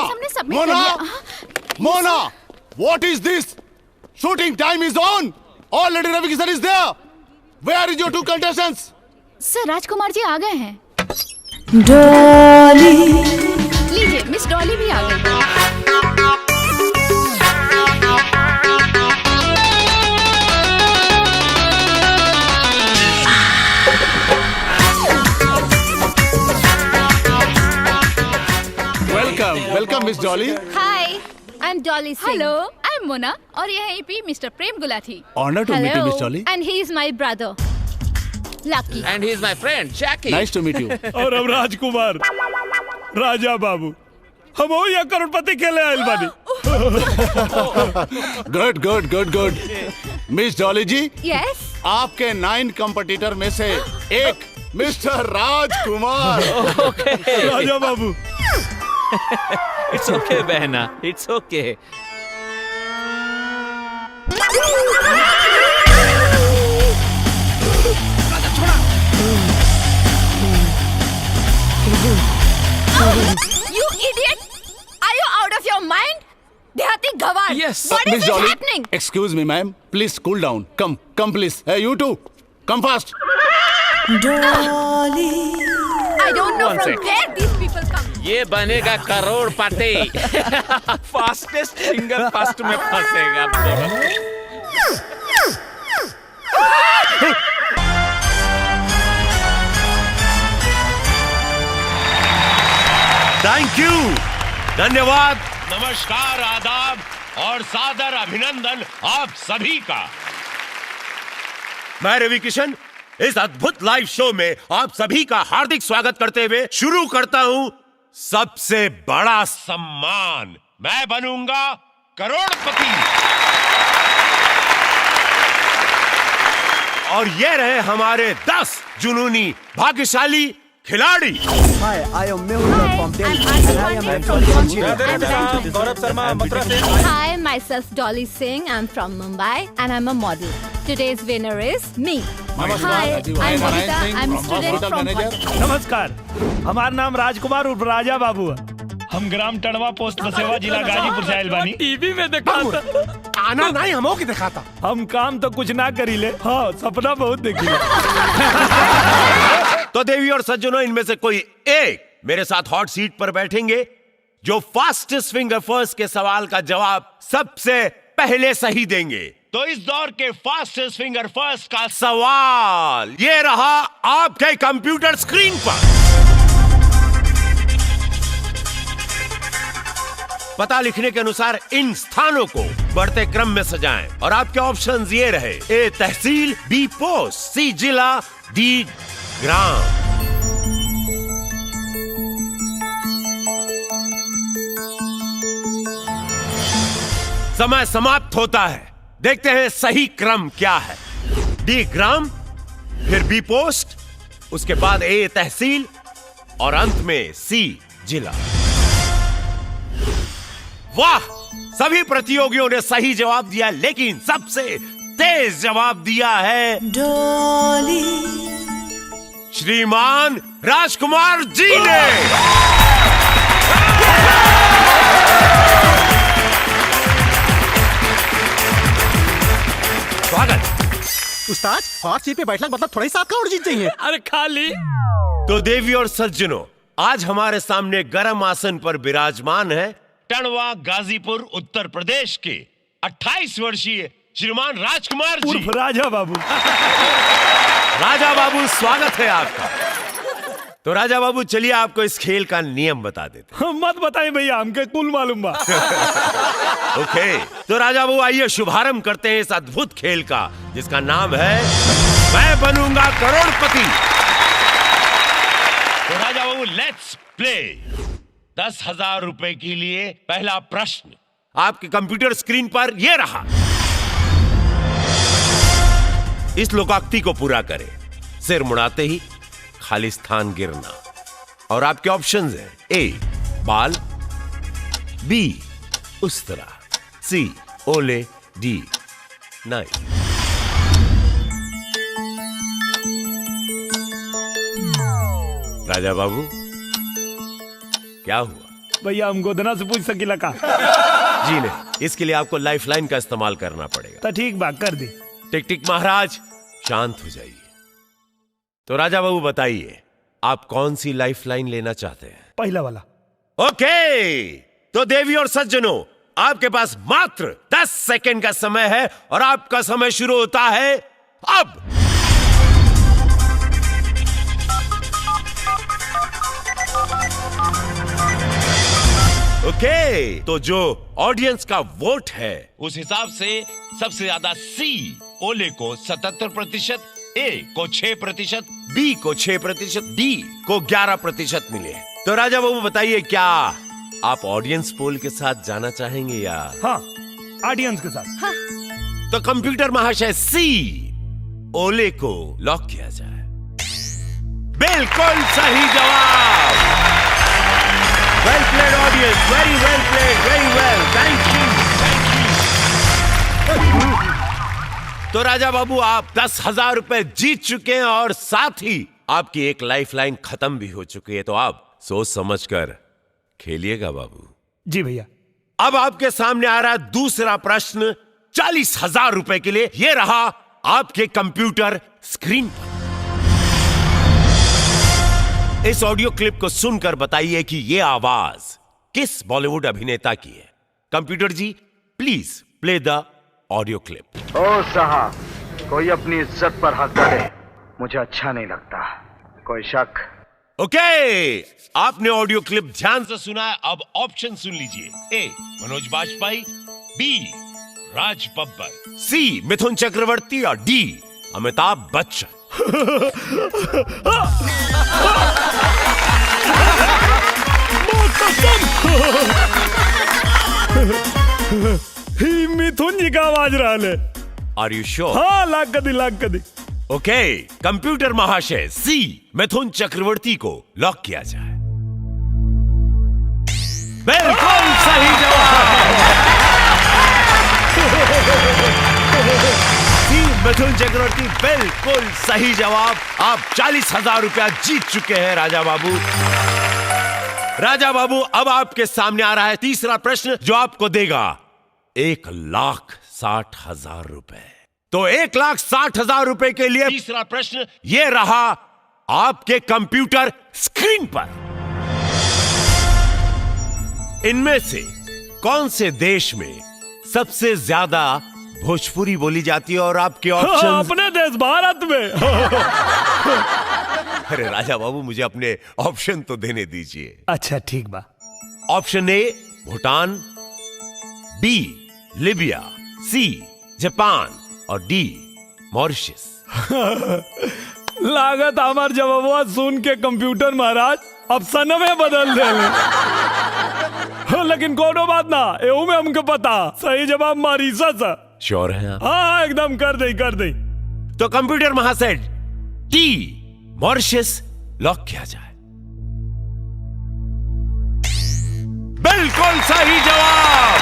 हमने सबमिट कर दिया। Mona, what is this? Shooting time is on. Already Ravi Kisan is there. Where is your two contestants? Sir Rajkumar ji आ गए हैं। डॉली लीजिए, मिस डॉली भी आ गई। Welcome, Miss Dolly. Hi, I'm Dolly Singh. Hello, I am Mona और यहीं पे mister Prem Gulati. Honor to meet you, Miss Dolly. And he is my brother, Lucky. And he's my friend, Jackie. Nice to meet you. और अब राजकुमार, राजा बाबू, हम हो या करोड़पति खेले आइल बानी। Good. Miss Dolly जी, Yes. आपके 9 कंपटीटर में से एक mister Rajkumar. Raja Babu, It's okay, बहना. It's okay. You idiot! Are you out of your mind? Dehati gawar. Yes. What is Miss this Dolly, happening? excuse me, ma'am. Please cool down. Come, please. Hey, you two, come fast. Dolly I don't know One from sec. where these people come. ये बनेगा करोड़पति. Fastest finger first में फंसेगा. Thank you, धन्यवाद। नमस्कार, आदाब और सादर अभिनंदन आप सभी का। मैं रवि किशन इस अद्भुत लाइव शो में आप सभी का हार्दिक स्वागत करते हुए शुरू करता हूं सबसे बड़ा सम्मान, मैं बनूंगा करोड़पति। और ये रहे हमारे 10 जुनूनी भाग्यशाली खिलाड़ी। Hi, I'm Ashwani from Mumbai. Hi, myself Dolly Singh. I'm from Mumbai and I'm a model. Today's winner is me. Hi, I'm Vanita. I'm a student from नमस्कार, हमारा नाम राजकुमार उर्फ राजा बाबू है। हम ग्राम टणवा पोस्ट बसेवा जिला गाजीपुर से आइल बानी। टीवी में देखा था। आना नहीं हमो की दिखाता। हम काम तो कुछ ना करीले, हाँ सपना बहुत देखी। तो देवी और सज्जनों, इनमें से कोई एक मेरे साथ हॉट सीट पर बैठेंगे जो फास्टेस्ट फिंगर फर्स्ट के सवाल का जवाब सबसे पहले सही देंगे। तो इस दौर के फास्टेस्ट फिंगर फर्स्ट का सवाल ये रहा आपके कंप्यूटर स्क्रीन पर। पता लिखने के अनुसार इन स्थानों को बढ़ते क्रम में सजाएं और आपके ऑप्शंस ये रहे: ए तहसील, बी पोस्ट, सी जिला, डी ग्राम। समय समाप्त होता है, देखते हैं सही क्रम क्या है। डी ग्राम, फिर बी पोस्ट, उसके बाद ए तहसील और अंत में सी जिला। वाह, सभी प्रतियोगियों ने सही जवाब दिया, लेकिन सबसे तेज जवाब दिया है डॉली श्रीमान राजकुमार जी ने। स्वागत। उस्ताद, हॉट सीट पे बैठना मतलब थोड़ा ही साथ का और जीत चाहिए। अरे खाली। तो देवी और सज्जनों, आज हमारे सामने गर्म आसन पर विराजमान है टणवा गाजीपुर उत्तर प्रदेश के 28 वर्षीय श्रीमान राजकुमार जी। उर्फ राजा बाबू। राजा बाबू, स्वागत है आपका। तो राजा बाबू, चलिए आपको इस खेल का नियम बता देते हैं। मत बताइए भैया, हमके कुल मालूम बा। ओके, तो राजा बाबू आइए शुभारंभ करते हैं इस अद्भुत खेल का, जिसका नाम है मैं बनूंगा करोड़पति। तो राजा बाबू, लेट्स प्ले। 10,000 रुपए के लिए पहला प्रश्न आपके कंप्यूटर स्क्रीन पर यह रहा। इस लोकोक्ति को पूरा करें। सिर मुड़ाते ही खाली स्थान गिरना। और आपके ऑप्शंस हैं: ए बाल, बी उस तरह, सी ओले, डी नहीं। राजा बाबू, क्या हुआ? भैया हम गोदना से पूछ सकीला का? जी नहीं, इसके लिए आपको लाइफलाइन का इस्तेमाल करना पड़ेगा। तो ठीक बात कर दी। टिक टिक महाराज शांत हो जाइए। तो राजा बाबू बताइए, आप कौन सी लाइफलाइन लेना चाहते हैं? पहला वाला। ओके, तो देवी और सज्जनों, आपके पास मात्र 10 सेकंड का समय है और आपका समय शुरू होता है अब। ओके, तो जो ऑडियंस का वोट है उस हिसाब से सबसे ज्यादा सी ओले को 77%, ए को 6%, बी को 6%, डी को 11% मिले। तो राजा बाबू बताइए, क्या आप ऑडियंस पोल के साथ जाना चाहेंगे या? हाँ, ऑडियंस के साथ। हाँ। तो कंप्यूटर महाशय सी ओले को लॉक किया जाए। बिल्कुल सही जवाब। Well played audience, very well played, very well, thank you. तो राजा बाबू आप 10,000 रुपए जीत चुके हैं और साथ ही आपकी एक लाइफलाइन खत्म भी हो चुकी है। तो आप सोच समझकर खेलिएगा बाबू। जी भैया। अब आपके सामने आ रहा है दूसरा प्रश्न 40,000 रुपए के लिए। यह रहा आपके कंप्यूटर स्क्रीन पर। इस ऑडियो क्लिप को सुनकर बताइए कि यह आवाज किस बॉलीवुड अभिनेता की है। Computer ji please play the audio clip. ओ साहब, कोई अपनी इज्जत पर हाथ डाले मुझे अच्छा नहीं लगता। कोई शक? ओके, आपने ऑडियो क्लिप ध्यान से सुना है। अब ऑप्शन सुन लीजिए। A Manoj Bajpayee, B Raj Babbar, C Mithun Chakraborty और डी अमिताभ बच्चन। ही मिथुन जी का आवाज रहा है। Are you sure? हाँ, लाख कदी। ओके, कंप्यूटर महाशय सी मिथुन चक्रवर्ती को लॉक किया जाए। बिल्कुल सही जवाब। सी मिथुन चक्रवर्ती, बिल्कुल सही जवाब। आप 40,000 रुपया जीत चुके हैं राजा बाबू। राजा बाबू, अब आपके सामने आ रहा है तीसरा प्रश्न जो आपको देगा 1,60,000 रुपए। तो 1,60,000 रुपए के लिए तीसरा प्रश्न यह रहा आपके कंप्यूटर स्क्रीन पर। इनमें से कौन से देश में सबसे ज्यादा भोजपुरी बोली जाती है? और आपके ऑप्शन? हाँ, अपने देश भारत में। अरे राजा बाबू, मुझे अपने ऑप्शन तो देने दीजिए। अच्छा ठीक बा। Option A Bhutan, B Libya, C Japan और डी मॉरिशस। लागत हमार जवाब सुन के कंप्यूटर महाराज ऑप्शन में बदल दे। लेकिन कोनो बात ना, एहू में हमको पता सही जवाब मॉरिशस है। श्योर है आप? हाँ, एकदम कर दे। तो कंप्यूटर महाशय डी मॉरिशस लॉक किया जाए। बिल्कुल सही जवाब।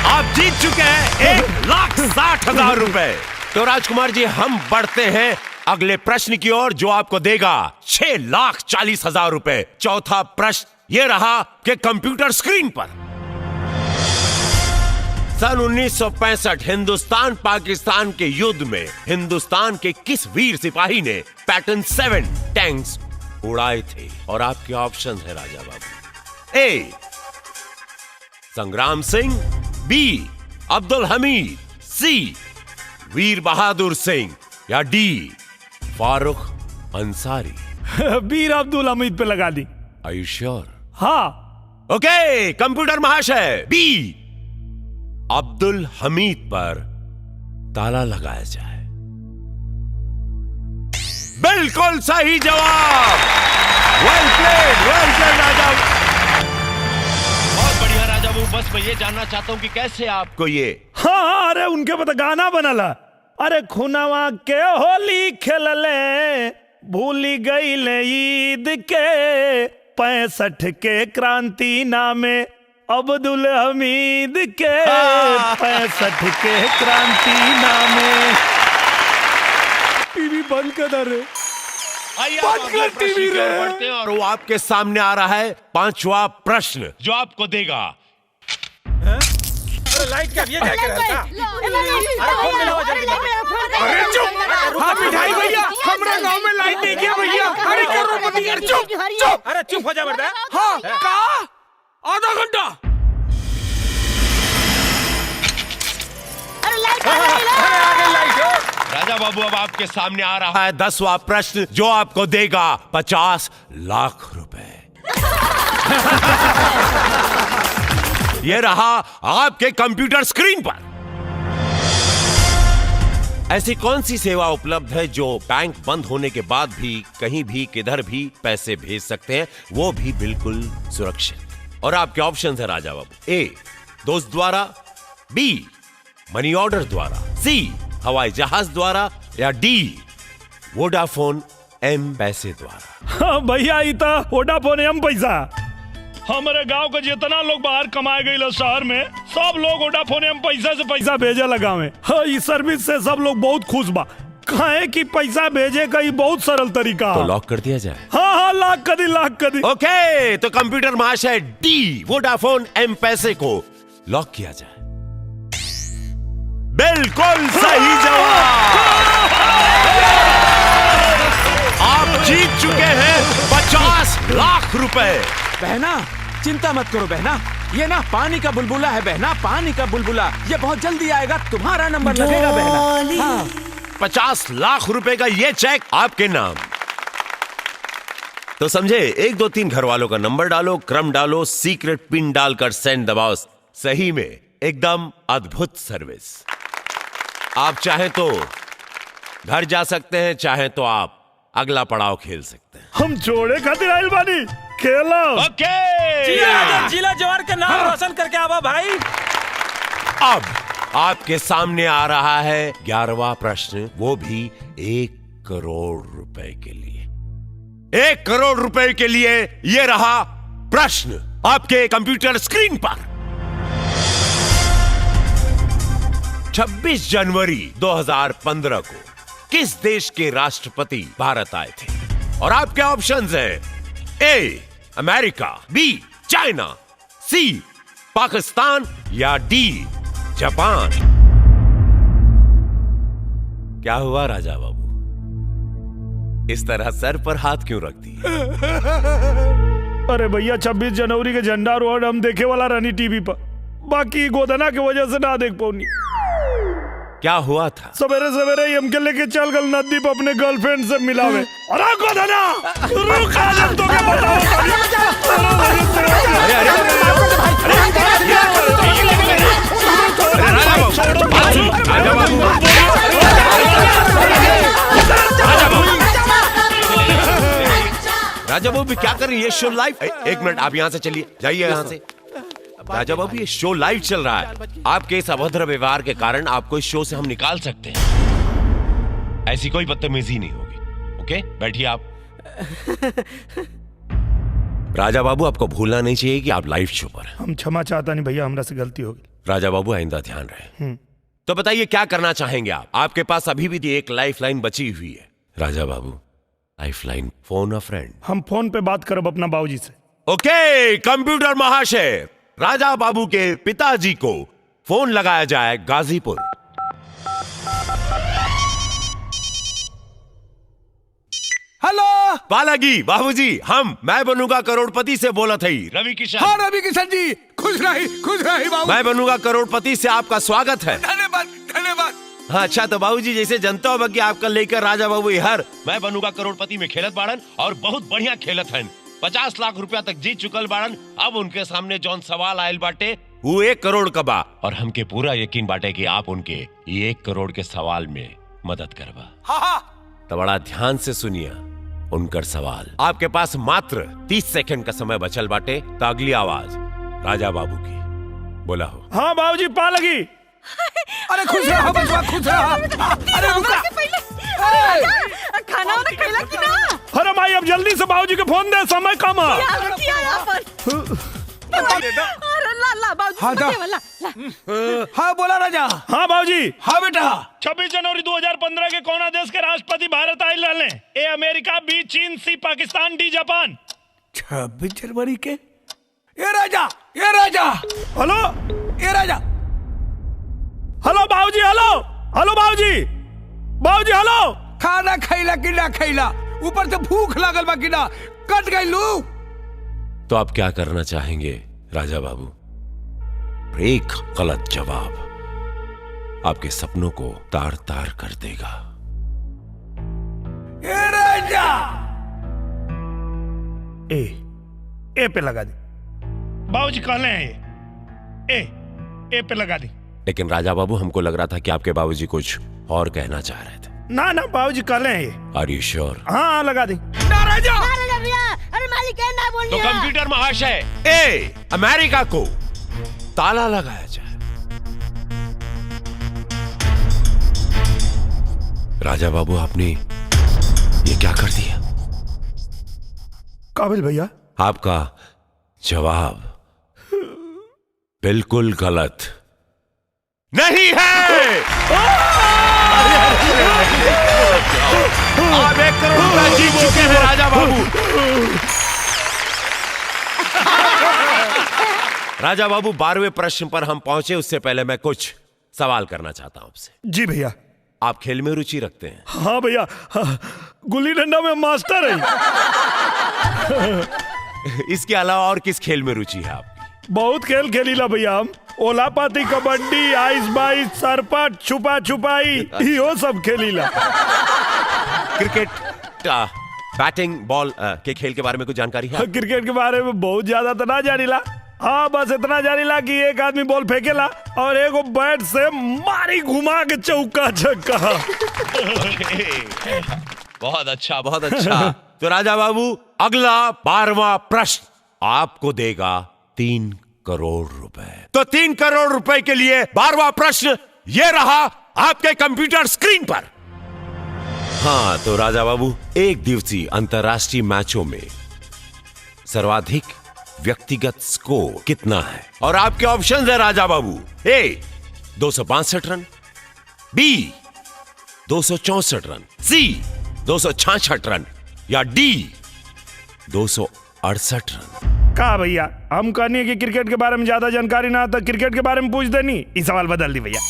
आप जीत चुके हैं 1,60,000 रुपए। तो राजकुमार जी, हम बढ़ते हैं अगले प्रश्न की ओर जो आपको देगा 6,40,000 रुपए। चौथा प्रश्न यह रहा कि कंप्यूटर स्क्रीन पर सन 1965 हिंदुस्तान पाकिस्तान के युद्ध में हिंदुस्तान के किस वीर सिपाही ने पैटर्न 7 टैंक्स उड़ाए थे? और आपके ऑप्शन है Raja Babu. A Sangram Singh, B Abdul Hamid, C Veer Bahadur Singh या डी फारूक अंसारी। वीर अब्दुल हमीद पे लगा दी। Are you sure? हाँ। ओके, कंप्यूटर महाशय बी अब्दुल हमीद पर ताला लगाया जाए। बिल्कुल सही जवाब। Well played Raja. बहुत बढ़िया राजा बाबू। बस मैं ये जानना चाहता हूँ कि कैसे आपको ये? हाँ, अरे उनके पता गाना बनला। अरे खुनावा के होली खेलले भूली गईले ईद के 65 के क्रांति नामे अब्दुल हमीद के 65 के क्रांति नामे। टीवी बंद कर दे। आइए आप बंद अगले कर प्रश्न टीवी की ओर रे। बढ़ते हैं और और वो आपके सामने आ रहा है 5वां प्रश्न जो आपको देगा लाइट क्या ये क्या कर रहा था? अरे फोन मिलाओ जल्दी। अरे चुप। हाँ मिठाई भैया, हमारे गांव में लाइट नहीं है भैया। अरे करोड़पति यार चुप चुप। अरे चुप हो जा बेटा। हाँ कहा आधा घंटा। राजा बाबू अब आपके सामने आ रहा है 10वां प्रश्न जो आपको देगा 50 लाख रुपए। ये रहा आपके कंप्यूटर स्क्रीन पर। ऐसी कौन सी सेवा उपलब्ध है जो बैंक बंद होने के बाद भी कहीं भी किधर भी पैसे भेज सकते हैं, वो भी बिल्कुल सुरक्षित। और आपके ऑप्शन है राजा बाबू। ए दोस्त द्वारा, बी मनी ऑर्डर द्वारा, सी हवाई जहाज द्वारा, या डी वोडाफोन एम पैसे द्वारा। हाँ भैया इता वोडाफोन एम पैसा। हमारे गांव के जितना लोग बाहर कमाए गए शहर में, सब लोग वोडाफोन एम पैसा से पैसा भेजे लगा में। हाँ इस सर्विस से सब लोग बहुत खुश बा। कहे कि पैसा भेजे का ये बहुत सरल तरीका। तो लॉक कर दिया जाए। हाँ लाख कर दी। ओके तो कंप्यूटर महाशय डी वोडाफोन एम पैसे को लॉक किया जाए। बिल्कुल सही जवाब। आप जीत चुके हैं 50 लाख रुपए। बहना चिंता मत करो बहना, ये ना पानी का बुलबुला है बहना, पानी का बुलबुला। ये बहुत जल्दी आएगा, तुम्हारा नंबर लगेगा बहना। हाँ। 50 लाख रुपए का ये चेक आपके नाम। तो समझे, 1 2 3 घर वालों का नंबर डालो, क्रम डालो, सीक्रेट पिन डालकर सेंड दबाओ। सही में एकदम अद्भुत सर्विस। आप चाहे तो घर जा सकते हैं, चाहे तो आप अगला पड़ाव खेल सकते हैं। हम जोड़े खातिर आइल बानी, खेलो। ओके जिला जवार का नाम रोशन करके आवा भाई। अब आपके सामने आ रहा है 11वां प्रश्न, वो भी 1 करोड़ रुपए के लिए। 1 करोड़ रुपए के लिए ये रहा प्रश्न आपके कंप्यूटर स्क्रीन पर। 26 जनवरी 2015 को किस देश के राष्ट्रपति भारत आए थे? और आपके ऑप्शंस हैं ए अमेरिका, बी चाइना, सी पाकिस्तान, या डी जापान। क्या हुआ राजा बाबू, इस तरह सर पर हाथ क्यों रख दिए? अरे भैया 26 जनवरी के झंडा रोड हम देखे वाला रानी टीवी पर, बाकी गोदना की वजह से ना देख पाऊनी। क्या हुआ था? सवेरे सवेरे हमके लेके चल गल नदी पर अपने गर्लफ्रेंड से मिलावे। अरे गोदना रुक, आज हम तो क्या राजा बाबू क्या कर रही है? Show live. एक मिनट, आप यहाँ से चलिए, जाइए यहाँ से। राजा बाबू ये शो लाइव चल रहा है। आपके इस अभद्र व्यवहार के कारण आपको इस शो से हम निकाल सकते हैं। ऐसी कोई बदतमीजी नहीं होगी। ओके बैठिए आप। राजा बाबू आपको भूलना नहीं चाहिए कि आप लाइव शो पर हैं। हम क्षमा चाहता नहीं भैया, हमरा से गलती हो गई। राजा बाबू आइंदा ध्यान रहे। तो बताइए क्या करना चाहेंगे आप? आपके पास अभी भी एक लाइफ लाइन बची हुई है। Raja Babu lifeline, phone a friend. हम फोन पे बात करब अपना बाबूजी से। ओके कंप्यूटर महाशय, राजा बाबू के पिताजी को फोन लगाया जाए गाजीपुर। हेलो बालाजी बाबूजी, मैं बनूंगा करोड़पति से बोला थी। रवि किशन। हाँ रवि किशन जी, खुश रही बाबू। मैं बनूंगा करोड़पति से आपका स्वागत है। धन्यवाद धन्यवाद। हाँ अच्छा, तो बाबूजी जैसे जनता होगा कि आपका लेकर राजा बाबू हर मैं बनूंगा करोड़पति में खेलत बाड़न और बहुत बढ़िया खेलत हन। 50 लाख रुपया तक जीत चुकल बाड़न। अब उनके सामने जौन सवाल आयल बाटे वो 1 करोड़ का बा। और हमके पूरा यकीन बाटे कि आप उनके 1 करोड़ के सवाल में मदद करवा। हाँ तो बड़ा ध्यान से सुनिए उनकर सवाल। आपके पास मात्र 30 सेकंड का समय बचल बाटे। तो अगली आवाज राजा बाबू की बोला हो। हाँ बाबूजी पा लगी। अरे खुश रहा बचवा, खुश रहा। अरे रुका, खाना वाना खिला कि ना? अरे भाई अब जल्दी से बाबूजी के फोन दे, समय कम है। अरे ला बाबूजी हाँ दा हाँ बोला राजा। हाँ बाबूजी। हाँ बेटा। 26 जनवरी 2015 के कौन देश के राष्ट्रपति भारत आए रहले? ए अमेरिका, बी चीन, सी पाकिस्तान, डी जापान। 26 जनवरी के ये राजा हेलो ये राजा हेलो बाबूजी, हेलो बाबूजी हेलो। खाना खैला कि ना खैला, ऊपर से भूख लागल बा कि ना, कट गई लू। तो आप क्या करना चाहेंगे राजा बाबू? एक गलत जवाब आपके सपनों को तार तार कर देगा। ये राजा ए पे लगा दी बाबूजी, कहले हैं ए पे लगा दी। लेकिन राजा बाबू, हमको लग रहा था कि आपके बाबूजी कुछ और कहना चाह रहे थे। ना बाबूजी कहले हैं। Are you sure? हाँ लगा दी। ना राजा। अरे मालिक है ना बोलिए। तो कंप्यूटर महाशय, ए अमेरिका को ताला लगाया जाए। राजा बाबू, आपने ये क्या कर दिया? काबिल भैया, आपका जवाब बिल्कुल गलत नहीं है। आप 1 करोड़ रुपया जीत चुके हैं राजा बाबू। राजा बाबू, 12वें प्रश्न पर हम पहुंचे उससे पहले मैं कुछ सवाल करना चाहता हूं आपसे। जी भैया। आप खेल में रुचि रखते हैं? हाँ भैया, गुल्ली डंडा में मास्टर है। इसके अलावा और किस खेल में रुचि है आपकी? बहुत खेल खेलीला भैया हम। ओलापाती, कबड्डी, आइस बाइस, सरपट, छुपा छुपाई, यो सब खेलीला। क्रिकेट, बैटिंग बॉल के खेल के बारे में कुछ जानकारी है? क्रिकेट के बारे में बहुत ज्यादा तो ना जानीला। हाँ बस इतना जानीला कि एक आदमी बॉल फेंकेला और एगो बैट से मारी घुमा के चौका छक्का। बहुत अच्छा। बहुत अच्छा। तो राजा बाबू, अगला 12वां प्रश्न आपको देगा 3 करोड़ रुपए। तो 3 करोड़ रुपए के लिए 12वां प्रश्न ये रहा आपके कंप्यूटर स्क्रीन पर। हाँ तो राजा बाबू, एक दिवसीय अंतरराष्ट्रीय मैचों में सर्वाधिक व्यक्तिगत स्कोर कितना है? और आपके ऑप्शन है राजा बाबू। ए 262 रन, बी 264 रन, सी 266 रन या डी 268 रन। कहा भैया, हम कहनी है कि क्रिकेट के बारे में ज्यादा जानकारी ना तो क्रिकेट के बारे में पूछ देनी। ये सवाल बदल दी भैया।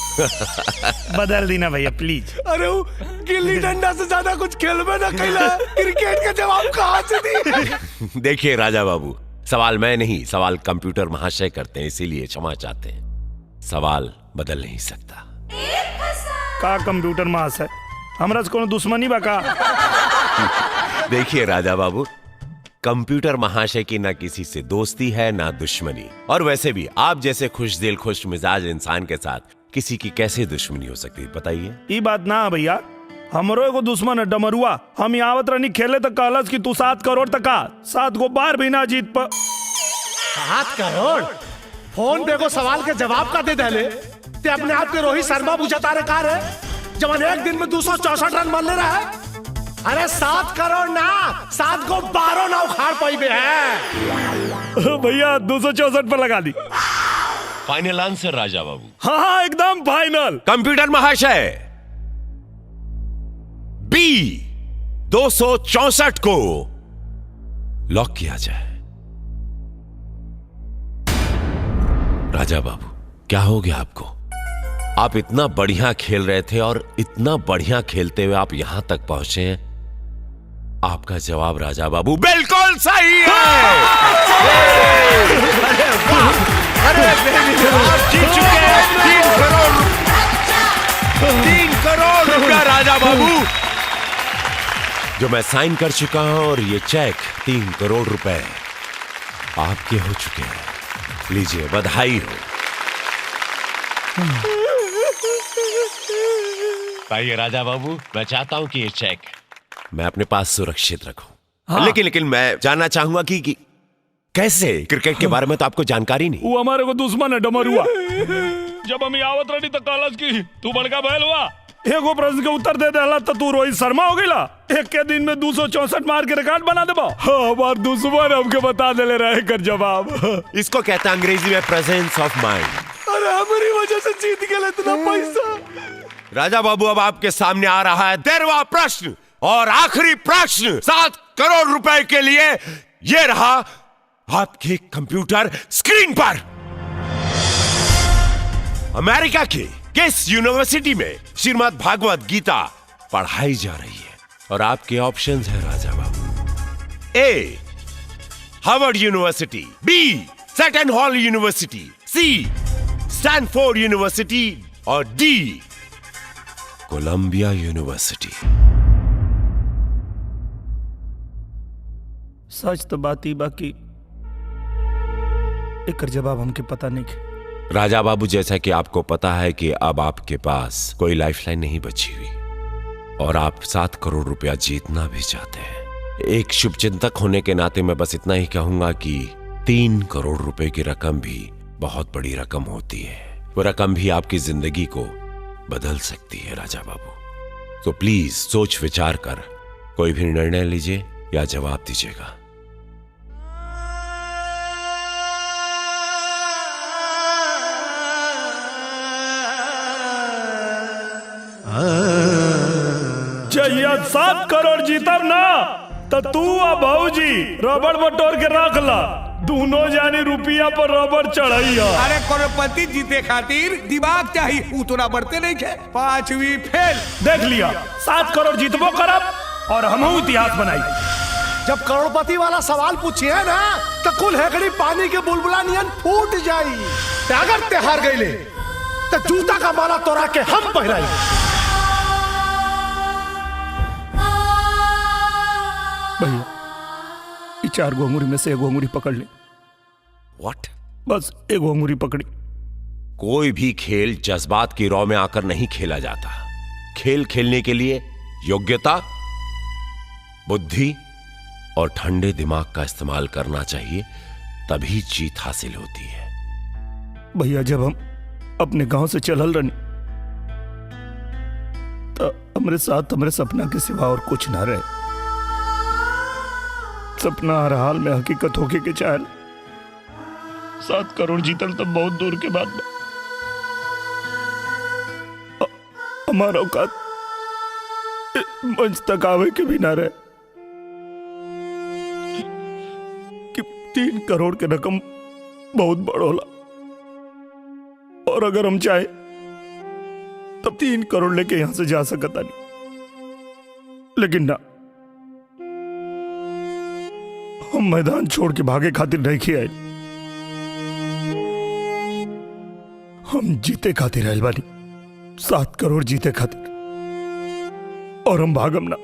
बदल दी ना भैया प्लीज। अरे वो गिल्ली डंडा से ज्यादा कुछ खेल में ना खेला, क्रिकेट का जवाब कहाँ से दी? देखिए राजा बाबू, सवाल मैं नहीं, सवाल कंप्यूटर महाशय करते हैं, इसीलिए क्षमा चाहते हैं। सवाल बदल नहीं सकता। का कंप्यूटर महाशय, हमरा से कोनो दुश्मनी बा का? देखिए राजा बाबू, कंप्यूटर महाशय की ना किसी से दोस्ती है ना दुश्मनी, और वैसे भी आप जैसे खुश दिल खुश मिजाज इंसान के साथ किसी की कैसे दुश्मनी हो सकती है बताइए? ये बात ना है भैया, हमरो एगो दुश्मन है डमरुआ। हम आवत रहनी खेले तो कहलस कि तू 7 करोड़ तक 7 गो बार भी ना जीत पा। 7 करोड़ फोन पे को सवाल के जवाब का दे देले ते अपने आप के रोहित शर्मा बुझाता रे कार है जवन एक दिन में 264 रन मार ले रहा है। अरे 7 करोड़ ना 7 को 12 ना उखाड़ पाई बे है। भैया 264 पर लगा दी। Final answer Raja Babu? हाँ एकदम फाइनल। कंप्यूटर महाशय, बी 264 को लॉक किया जाए। राजा बाबू, क्या हो गया आपको? आप इतना बढ़िया खेल रहे थे और इतना बढ़िया खेलते हुए आप यहां तक पहुंचे हैं। आपका जवाब राजा बाबू बिल्कुल सही है। अरे आप जीत चुके हैं 3 करोड़ रुपया राजा बाबू, जो मैं साइन कर चुका हूं, और ये चेक 3 करोड़ रुपए आपके हो चुके हैं। लीजिए, बधाई हो। भाई राजा बाबू, मैं चाहता हूं कि ये चेक मैं अपने पास सुरक्षित रखूं। हाँ। लेकिन मैं जानना चाहूंगा कि कैसे? क्रिकेट के बारे में तो आपको जानकारी नहीं। वो हमारे को दुश्मन है डमरुआ। जब हम आवत रही तो कहलस कि तू बड़का बैल हुआ एगो प्रश्न के उत्तर दे देला तो तू रोहित शर्मा हो गईला। एक के दिन में 264 मार के रिकॉर्ड बना देबा। हमार दुश्मन हमके बता देले रहे कर जवाब। इसको कहते हैं अंग्रेजी में प्रेजेंस ऑफ माइंड। अरे हमारी वजह से जीत गए इतना पैसा। राजा बाबू, अब आपके सामने आ रहा है 13वां प्रश्न और आखिरी प्रश्न। 7 करोड़ रुपए के लिए ये रहा आपके कंप्यूटर स्क्रीन पर। अमेरिका के किस यूनिवर्सिटी में श्रीमद् भागवत गीता पढ़ाई जा रही है? और आपके ऑप्शंस हैं राजा बाबू। ए, हार्वर्ड यूनिवर्सिटी, बी, सेटन हॉल यूनिवर्सिटी, सी, स्टैनफोर्ड यूनिवर्सिटी और डी, कोलंबिया यूनिवर्सिटी। सच तो बात ही बाकी एक जवाब हमके पता नहीं है। राजा बाबू, जैसा कि आपको पता है कि अब आपके पास कोई लाइफलाइन नहीं बची हुई और आप 7 करोड़ रुपया जीतना भी चाहते हैं। एक शुभचिंतक होने के नाते मैं बस इतना ही कहूंगा कि 3 करोड़ रुपए की रकम भी बहुत बड़ी रकम होती है। वो रकम भी आपकी जिंदगी को बदल सकती है राजा बाबू। तो प्लीज सोच विचार कर कोई भी निर्णय लीजिए या जवाब दीजिएगा। जहिया 7 करोड़ जीतब ना तो तू आ भाऊजी रबड़ बटोर के रख ला। दोनों जानी रुपया पर रबड़ चढ़ाइया। अरे करोड़पति जीते खातिर दिमाग चाहिए, उतना बढ़ते नहीं थे। 5वीं फेल। देख लिया, 7 करोड़ जीतबो करब और हमहू इतिहास बनाई। जब करोड़पति वाला सवाल पूछिए ना तो कुल हेकड़ी पानी के बुलबुला नियन फूट जाई। अगर ते हार गईले तो जूता का माला तोड़ा के हम पहराई। भैया, 4 अंगूरी में से 1 अंगूरी पकड़ ले। What? बस 1 अंगूरी पकड़ी। कोई भी खेल जज्बात की रौ में आकर नहीं खेला जाता। खेल खेलने के लिए योग्यता, बुद्धि और ठंडे दिमाग का इस्तेमाल करना चाहिए, तभी जीत हासिल होती है। भैया, जब हम अपने गांव से चलल रही तो हमारे साथ हमारे सपना के सिवा और कुछ ना रहे। सपना हर हाल में हकीकत होके के चाहल। 7 करोड़ जीतल तो बहुत दूर के बाद हमारा औकात मंच तक आवे के भी ना रहे कि 3 करोड़ के रकम बहुत बड़ होला। और अगर हम चाहे तब 3 करोड़ लेके यहां से जा सकता नहीं, लेकिन ना, हम मैदान छोड़ के भागे खातिर नहीं किया। हम जीते खातिर आयल बानी, 7 करोड़ जीते खातिर। और हम भागम ना,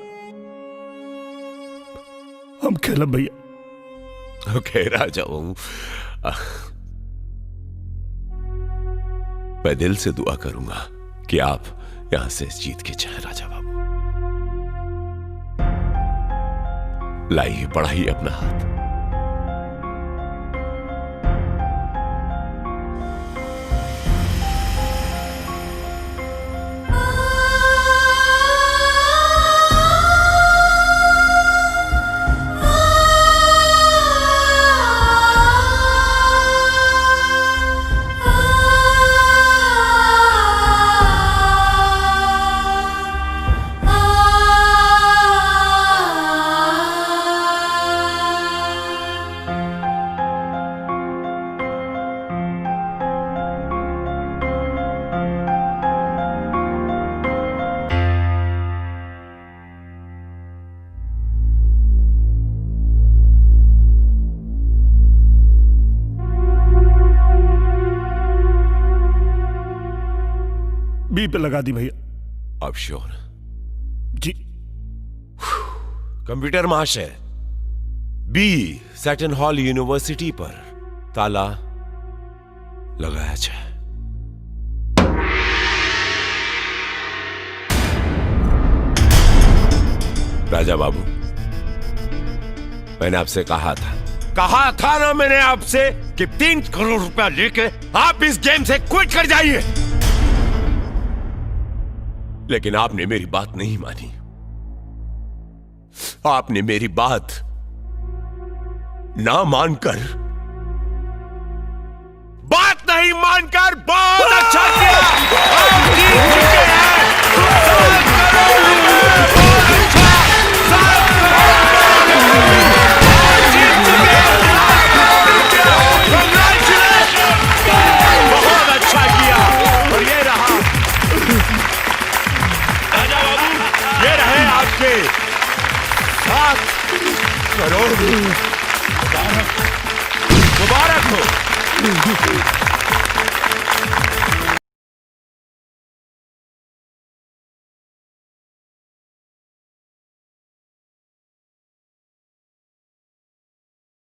हम खेलब भैया। ओके राजा बाबू, मैं दिल से दुआ करूंगा कि आप यहां से जीत के जाएं राजा बाबू। लाइए, बढ़ाइए अपना हाथ। बी पे लगा दी भैया। अब श्योर जी। कंप्यूटर महाशय, बी, सेटन हॉल यूनिवर्सिटी पर ताला लगाया जाए। राजा बाबू, मैंने आपसे कहा था ना मैंने आपसे कि 3 करोड़ रुपया लेके आप इस गेम से क्विट कर जाइए। लेकिन आपने मेरी बात नहीं मानी। आपने मेरी बात ना मानकर, बात नहीं मानकर बहुत अच्छा किया। आप जीत चुके हैं 7 करोड़ रुपए। बहुत अच्छा, 7 करोड़ आप जीत चुके हैं 7 करोड़ रुपया। Congratulations! बहुत अच्छा किया। और ये रहा, राजा बाबू, ये रहे आपके 7 करोड़। मुबारक हो।